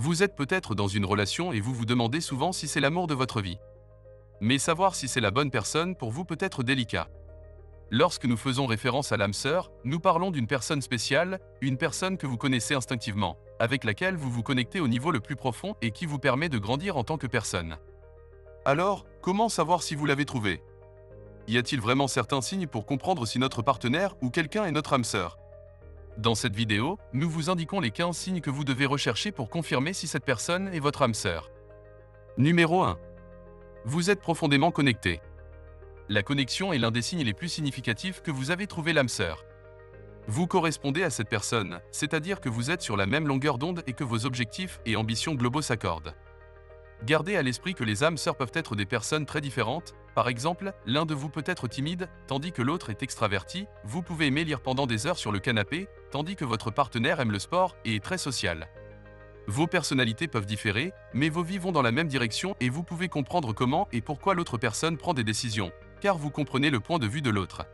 Vous êtes peut-être dans une relation et vous vous demandez souvent si c'est l'amour de votre vie. Mais savoir si c'est la bonne personne pour vous peut être délicat. Lorsque nous faisons référence à l'âme sœur, nous parlons d'une personne spéciale, une personne que vous connaissez instinctivement, avec laquelle vous vous connectez au niveau le plus profond et qui vous permet de grandir en tant que personne. Alors, comment savoir si vous l'avez trouvé? Y a-t-il vraiment certains signes pour comprendre si notre partenaire ou quelqu'un est notre âme sœur? Dans cette vidéo, nous vous indiquons les 15 signes que vous devez rechercher pour confirmer si cette personne est votre âme sœur. Numéro 1. Vous êtes profondément connecté. La connexion est l'un des signes les plus significatifs que vous avez trouvé l'âme sœur. Vous correspondez à cette personne, c'est-à-dire que vous êtes sur la même longueur d'onde et que vos objectifs et ambitions globaux s'accordent. Gardez à l'esprit que les âmes sœurs peuvent être des personnes très différentes. Par exemple, l'un de vous peut être timide, tandis que l'autre est extraverti. Vous pouvez aimer lire pendant des heures sur le canapé, tandis que votre partenaire aime le sport et est très social. Vos personnalités peuvent différer, mais vos vies vont dans la même direction et vous pouvez comprendre comment et pourquoi l'autre personne prend des décisions, car vous comprenez le point de vue de l'autre.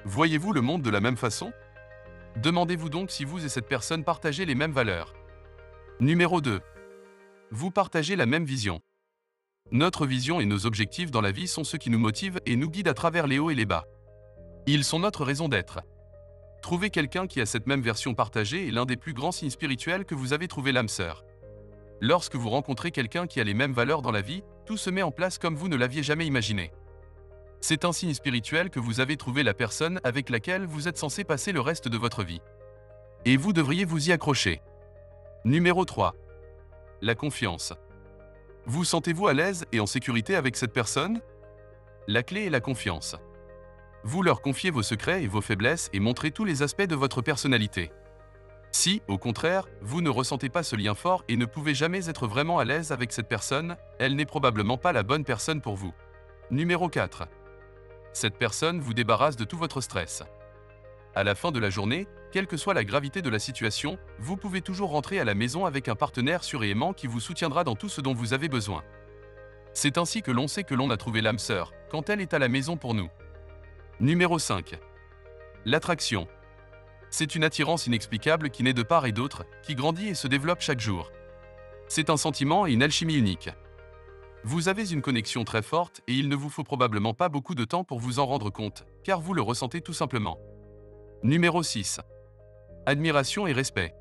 Voyez-vous le monde de la même façon? Demandez-vous donc si vous et cette personne partagez les mêmes valeurs. Numéro 2. Vous partagez la même vision. Notre vision et nos objectifs dans la vie sont ceux qui nous motivent et nous guident à travers les hauts et les bas. Ils sont notre raison d'être. Trouver quelqu'un qui a cette même version partagée est l'un des plus grands signes spirituels que vous avez trouvé l'âme sœur. Lorsque vous rencontrez quelqu'un qui a les mêmes valeurs dans la vie, tout se met en place comme vous ne l'aviez jamais imaginé. C'est un signe spirituel que vous avez trouvé la personne avec laquelle vous êtes censé passer le reste de votre vie. Et vous devriez vous y accrocher. Numéro 3. La confiance. Vous sentez-vous à l'aise et en sécurité avec cette personne? La clé est la confiance. Vous leur confiez vos secrets et vos faiblesses et montrez tous les aspects de votre personnalité. Si, au contraire, vous ne ressentez pas ce lien fort et ne pouvez jamais être vraiment à l'aise avec cette personne, elle n'est probablement pas la bonne personne pour vous. Numéro 4. Cette personne vous débarrasse de tout votre stress. À la fin de la journée, quelle que soit la gravité de la situation, vous pouvez toujours rentrer à la maison avec un partenaire sûr et aimant qui vous soutiendra dans tout ce dont vous avez besoin. C'est ainsi que l'on sait que l'on a trouvé l'âme sœur, quand elle est à la maison pour nous. Numéro 5. L'attraction. C'est une attirance inexplicable qui naît de part et d'autre, qui grandit et se développe chaque jour. C'est un sentiment et une alchimie unique. Vous avez une connexion très forte et il ne vous faut probablement pas beaucoup de temps pour vous en rendre compte, car vous le ressentez tout simplement. Numéro 6. Admiration et respect.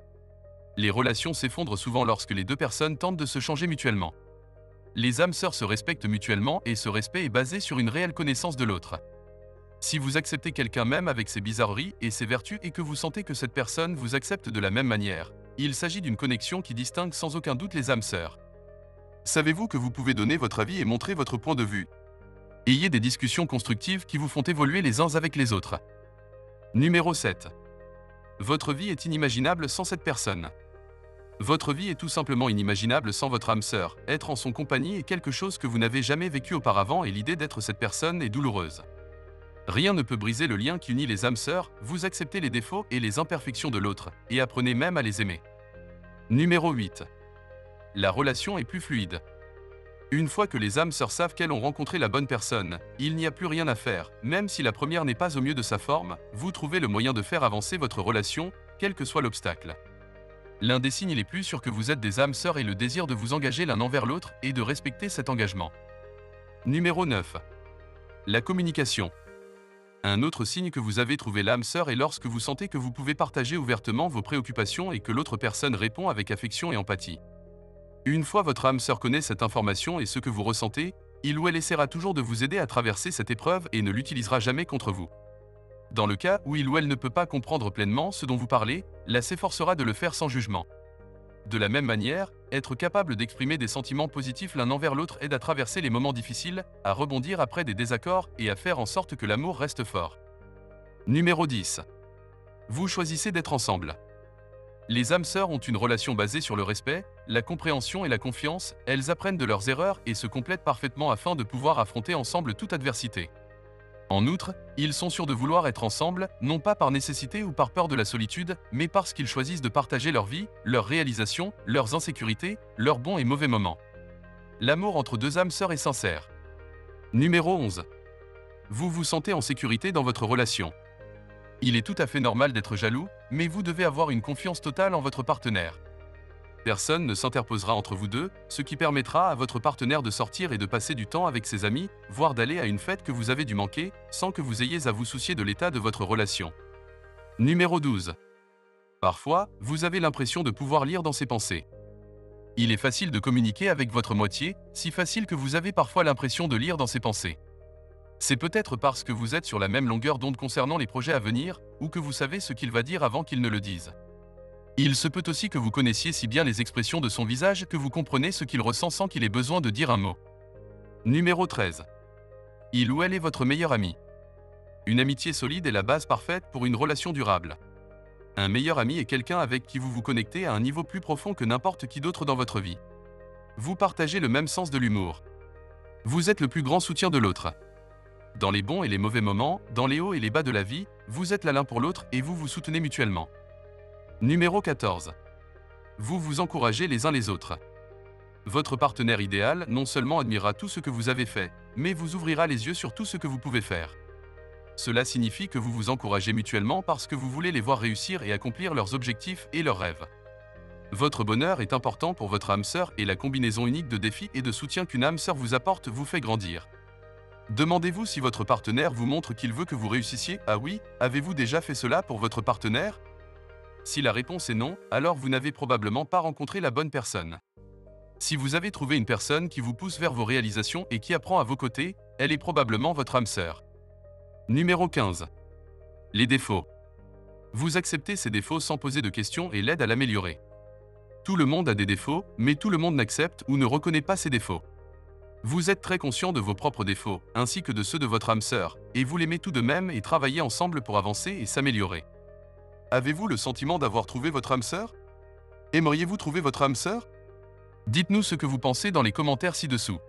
Les relations s'effondrent souvent lorsque les deux personnes tentent de se changer mutuellement. Les âmes sœurs se respectent mutuellement et ce respect est basé sur une réelle connaissance de l'autre. Si vous acceptez quelqu'un même avec ses bizarreries et ses vertus et que vous sentez que cette personne vous accepte de la même manière, il s'agit d'une connexion qui distingue sans aucun doute les âmes sœurs. Savez-vous que vous pouvez donner votre avis et montrer votre point de vue? Ayez des discussions constructives qui vous font évoluer les uns avec les autres. Numéro 7. Votre vie est inimaginable sans cette personne. Votre vie est tout simplement inimaginable sans votre âme sœur. Être en son compagnie est quelque chose que vous n'avez jamais vécu auparavant et l'idée d'être cette personne est douloureuse. Rien ne peut briser le lien qui unit les âmes sœurs, vous acceptez les défauts et les imperfections de l'autre, et apprenez même à les aimer. Numéro 8. La relation est plus fluide. Une fois que les âmes sœurs savent qu'elles ont rencontré la bonne personne, il n'y a plus rien à faire. Même si la première n'est pas au mieux de sa forme, vous trouvez le moyen de faire avancer votre relation, quel que soit l'obstacle. L'un des signes les plus sûrs que vous êtes des âmes sœurs est le désir de vous engager l'un envers l'autre et de respecter cet engagement. Numéro 9. La communication. Un autre signe que vous avez trouvé l'âme sœur est lorsque vous sentez que vous pouvez partager ouvertement vos préoccupations et que l'autre personne répond avec affection et empathie. Une fois votre âme sœur connaît cette information et ce que vous ressentez, il ou elle essaiera toujours de vous aider à traverser cette épreuve et ne l'utilisera jamais contre vous. Dans le cas où il ou elle ne peut pas comprendre pleinement ce dont vous parlez, la s'efforcera de le faire sans jugement. De la même manière, être capable d'exprimer des sentiments positifs l'un envers l'autre aide à traverser les moments difficiles, à rebondir après des désaccords et à faire en sorte que l'amour reste fort. Numéro 10. Vous choisissez d'être ensemble. Les âmes sœurs ont une relation basée sur le respect, la compréhension et la confiance, elles apprennent de leurs erreurs et se complètent parfaitement afin de pouvoir affronter ensemble toute adversité. En outre, ils sont sûrs de vouloir être ensemble, non pas par nécessité ou par peur de la solitude, mais parce qu'ils choisissent de partager leur vie, leurs réalisations, leurs insécurités, leurs bons et mauvais moments. L'amour entre deux âmes sœurs est sincère. Numéro 11. Vous vous sentez en sécurité dans votre relation. Il est tout à fait normal d'être jaloux, mais vous devez avoir une confiance totale en votre partenaire. Personne ne s'interposera entre vous deux, ce qui permettra à votre partenaire de sortir et de passer du temps avec ses amis, voire d'aller à une fête que vous avez dû manquer, sans que vous ayez à vous soucier de l'état de votre relation. Numéro 12. Parfois, vous avez l'impression de pouvoir lire dans ses pensées. Il est facile de communiquer avec votre moitié, si facile que vous avez parfois l'impression de lire dans ses pensées. C'est peut-être parce que vous êtes sur la même longueur d'onde concernant les projets à venir, ou que vous savez ce qu'il va dire avant qu'il ne le dise. Il se peut aussi que vous connaissiez si bien les expressions de son visage que vous comprenez ce qu'il ressent sans qu'il ait besoin de dire un mot. Numéro 13. Il ou elle est votre meilleur ami. Une amitié solide est la base parfaite pour une relation durable. Un meilleur ami est quelqu'un avec qui vous vous connectez à un niveau plus profond que n'importe qui d'autre dans votre vie. Vous partagez le même sens de l'humour. Vous êtes le plus grand soutien de l'autre. Dans les bons et les mauvais moments, dans les hauts et les bas de la vie, vous êtes là l'un pour l'autre et vous vous soutenez mutuellement. Numéro 14. Vous vous encouragez les uns les autres. Votre partenaire idéal non seulement admirera tout ce que vous avez fait, mais vous ouvrira les yeux sur tout ce que vous pouvez faire. Cela signifie que vous vous encouragez mutuellement parce que vous voulez les voir réussir et accomplir leurs objectifs et leurs rêves. Votre bonheur est important pour votre âme sœur et la combinaison unique de défis et de soutien qu'une âme sœur vous apporte vous fait grandir. Demandez-vous si votre partenaire vous montre qu'il veut que vous réussissiez. Ah oui, avez-vous déjà fait cela pour votre partenaire ? Si la réponse est non, alors vous n'avez probablement pas rencontré la bonne personne. Si vous avez trouvé une personne qui vous pousse vers vos réalisations et qui apprend à vos côtés, elle est probablement votre âme sœur. Numéro 15. Les défauts. Vous acceptez ces défauts sans poser de questions et l'aide à l'améliorer. Tout le monde a des défauts, mais tout le monde n'accepte ou ne reconnaît pas ses défauts. Vous êtes très conscient de vos propres défauts, ainsi que de ceux de votre âme sœur, et vous l'aimez tout de même et travaillez ensemble pour avancer et s'améliorer. Avez-vous le sentiment d'avoir trouvé votre âme sœur? Aimeriez-vous trouver votre âme sœur? Dites-nous ce que vous pensez dans les commentaires ci-dessous.